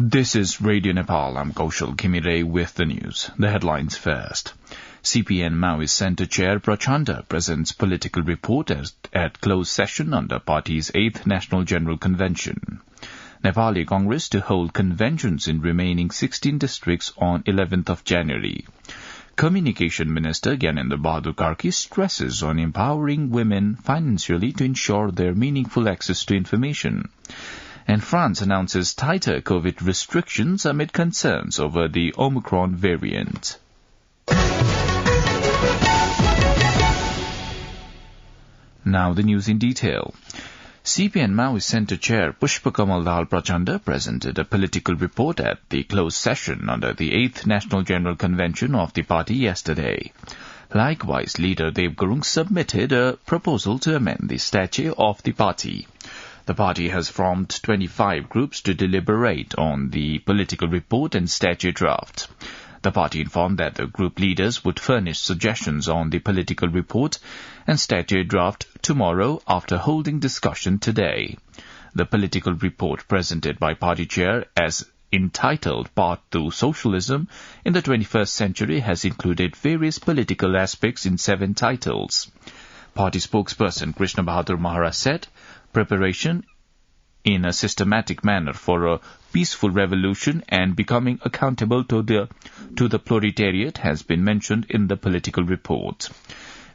This is Radio Nepal. I'm KAUSHAL, GHIMIRE with the news. The headlines first. CPN Maoist Centre Chair Prachanda presents political report at closed session under party's 8th National General Convention. Nepali Congress to hold conventions in remaining 16 districts on 11th of January. Communication Minister Gyanendra Bahadur Karki stresses on empowering women financially to ensure their meaningful access to information. And France announces tighter COVID restrictions amid concerns over the Omicron variant. Now the news in detail. CPN Maoist Centre Chair Pushpakamal Dal Prachanda presented a political report at the closed session under the 8th National General Convention of the party yesterday. Likewise, leader Dev Gurung submitted a proposal to amend the statute of the party. The party has formed 25 groups to deliberate on the political report and statute draft. The party informed that the group leaders would furnish suggestions on the political report and statute draft tomorrow after holding discussion today. The political report presented by party chair as entitled Path to Socialism in the 21st Century has included various political aspects in 7 titles. Party spokesperson Krishna Bahadur Maharaj said, preparation in a systematic manner for a peaceful revolution and becoming accountable to the proletariat has been mentioned in the political report.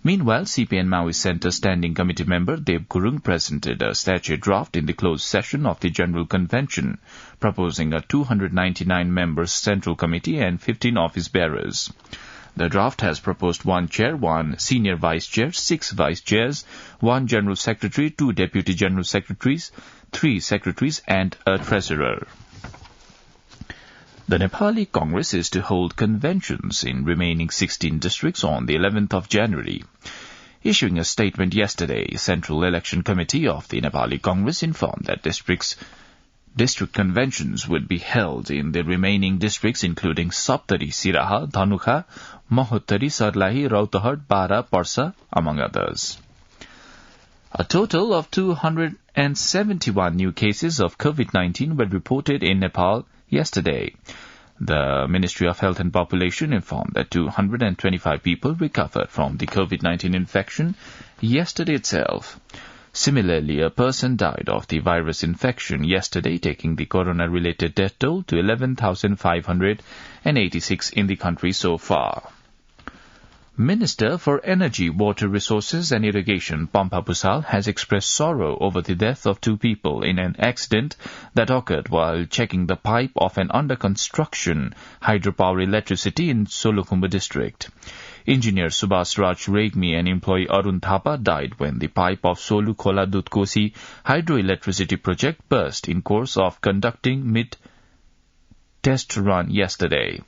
Meanwhile, CPN Maoist Centre Standing Committee member Dev Gurung presented a statute draft in the closed session of the General Convention, proposing a 299-member Central Committee and 15 office bearers. The draft has proposed 1 chair, 1 senior vice chair, 6 vice chairs, 1 general secretary, 2 deputy general secretaries, 3 secretaries, and a treasurer. The Nepali Congress is to hold conventions in remaining 16 districts on the 11th of January. Issuing a statement yesterday, Central Election Committee of the Nepali Congress informed that district conventions would be held in the remaining districts including Saptari, Siraha, Dhanukha, Mahottari, Sarlahi, Rautahar, Bara, Parsa, among others. A total of 271 new cases of COVID-19 were reported in Nepal yesterday. The Ministry of Health and Population informed that 225 people recovered from the COVID-19 infection yesterday itself. Similarly, a person died of the virus infection yesterday, taking the corona-related death toll to 11,586 in the country so far. Minister for Energy, Water Resources and Irrigation, Pampa Pusal, has expressed sorrow over the death of 2 people in an accident that occurred while checking the pipe of an under-construction hydropower electricity in Solukhumbu district. Engineer Subhas Raj Regmi and employee Arun Thapa died when the pipe of Solu Khola Dutkosi hydroelectricity project burst in course of conducting mid-test run yesterday.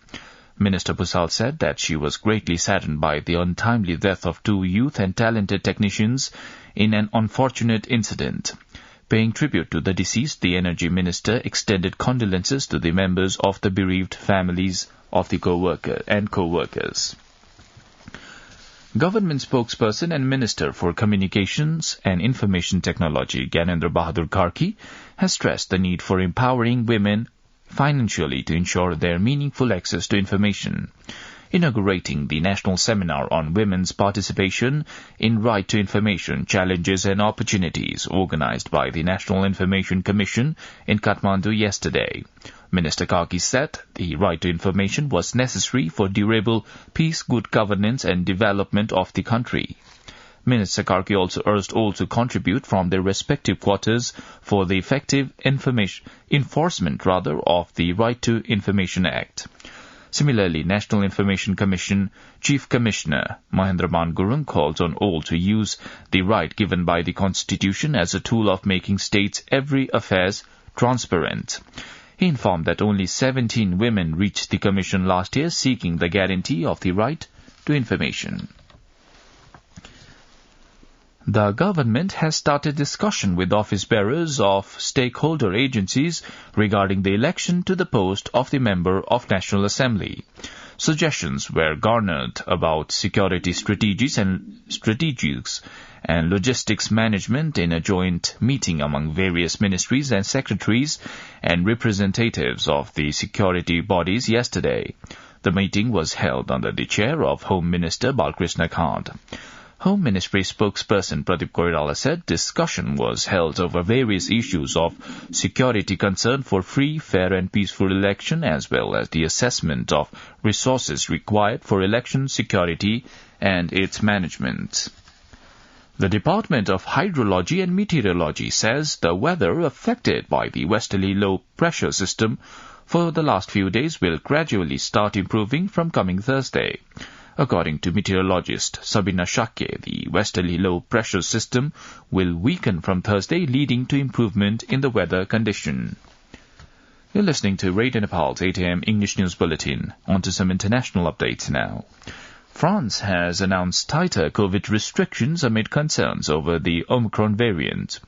Minister Pusal said that she was greatly saddened by the untimely death of 2 youth and talented technicians in an unfortunate incident. Paying tribute to the deceased, the Energy Minister extended condolences to the members of the bereaved families of the co-workers. Government spokesperson and Minister for Communications and Information Technology, Gyanendra Bahadur Karki, has stressed the need for empowering women financially to ensure their meaningful access to information. Inaugurating the National Seminar on Women's Participation in Right to Information, Challenges and Opportunities, organized by the National Information Commission in Kathmandu yesterday. Minister Karki said the right to information was necessary for durable peace, good governance and development of the country. Minister Karki also urged all to contribute from their respective quarters for the effective enforcement of the Right to Information Act. Similarly, National Information Commission Chief Commissioner Mahendraman Gurung calls on all to use the right given by the Constitution as a tool of making states' every affairs transparent. He informed that only 17 women reached the Commission last year seeking the guarantee of the right to information. The government has started discussion with office bearers of stakeholder agencies regarding the election to the post of the Member of National Assembly. Suggestions were garnered about security strategies and logistics management in a joint meeting among various ministries and secretaries and representatives of the security bodies yesterday. The meeting was held under the chair of Home Minister Balkrishna Khand. Home Ministry spokesperson Pradeep Koirala said discussion was held over various issues of security concern for free, fair and peaceful election, as well as the assessment of resources required for election security and its management. The Department of Hydrology and Meteorology says the weather affected by the westerly low-pressure system for the last few days will gradually start improving from coming Thursday. According to meteorologist Sabina Shakye, the westerly low-pressure system will weaken from Thursday, leading to improvement in the weather condition. You're listening to Radio Nepal's 8 a.m. English News Bulletin. On to some international updates now. France has announced tighter COVID restrictions amid concerns over the Omicron variant.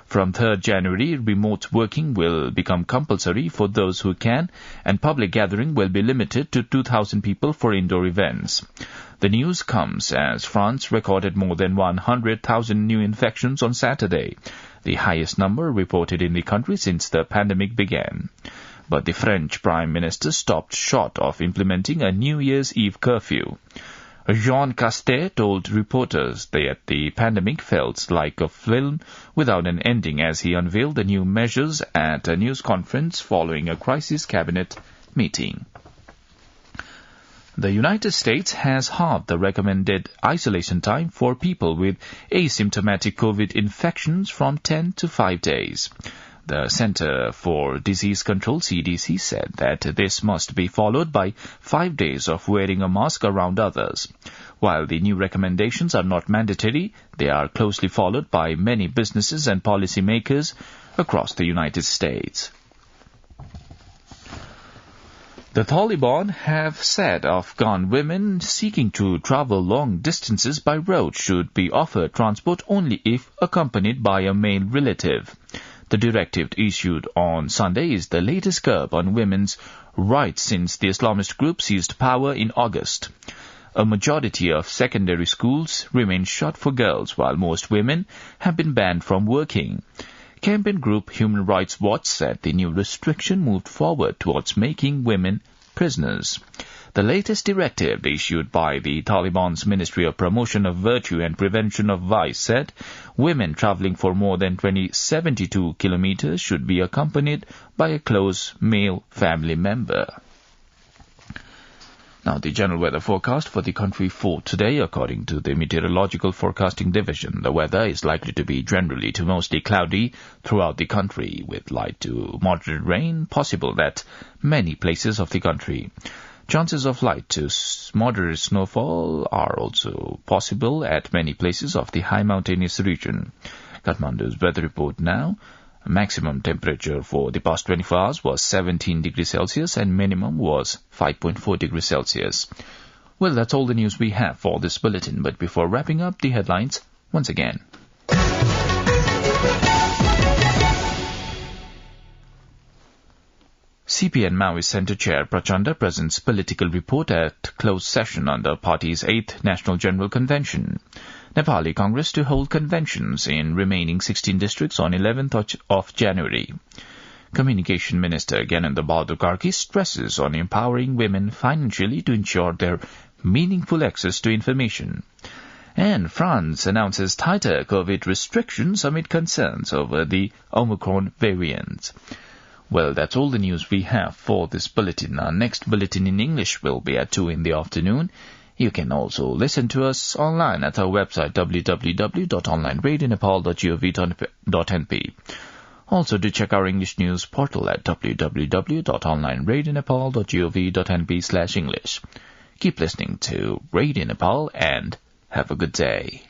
From 3rd January, remote working will become compulsory for those who can, and public gathering will be limited to 2,000 people for indoor events. The news comes as France recorded more than 100,000 new infections on Saturday, the highest number reported in the country since the pandemic began. But the French Prime Minister stopped short of implementing a New Year's Eve curfew. Jean Castex told reporters that the pandemic felt like a film without an ending as he unveiled the new measures at a news conference following a crisis cabinet meeting. The United States has halved the recommended isolation time for people with asymptomatic COVID infections from 10 to 5 days. The Center for Disease Control, CDC, said that this must be followed by 5 days of wearing a mask around others. While the new recommendations are not mandatory, they are closely followed by many businesses and policymakers across the United States. The Taliban have said Afghan women seeking to travel long distances by road should be offered transport only if accompanied by a male relative. The directive issued on Sunday is the latest curb on women's rights since the Islamist group seized power in August. A majority of secondary schools remain shut for girls, while most women have been banned from working. Campaign group Human Rights Watch said the new restriction moved forward towards making women prisoners. The latest directive issued by the Taliban's Ministry of Promotion of Virtue and Prevention of Vice said women traveling for more than 72 kilometers should be accompanied by a close male family member. Now, the general weather forecast for the country for today, according to the Meteorological Forecasting Division, the weather is likely to be generally to mostly cloudy throughout the country, with light to moderate rain possible at many places of the country. Chances of light to moderate snowfall are also possible at many places of the high mountainous region. Kathmandu's weather report now. Maximum temperature for the past 24 hours was 17 degrees Celsius and minimum was 5.4 degrees Celsius. Well, that's all the news we have for this bulletin, but before wrapping up, the headlines once again. CPN Maoist Centre Chair Prachanda presents political report at closed session under party's 8th National General Convention. Nepali Congress to hold conventions in remaining 16 districts on 11th of January. Communication Minister Gyanendra Bahadur Karki stresses on empowering women financially to ensure their meaningful access to information. And France announces tighter COVID restrictions amid concerns over the Omicron variant. Well, that's all the news we have for this bulletin. Our next bulletin in English will be at 2 in the afternoon. You can also listen to us online at our website www.onlineradionepal.gov.np. Also, do check our English news portal at www.onlineradionepal.gov.np/English. Keep listening to Radio Nepal and have a good day.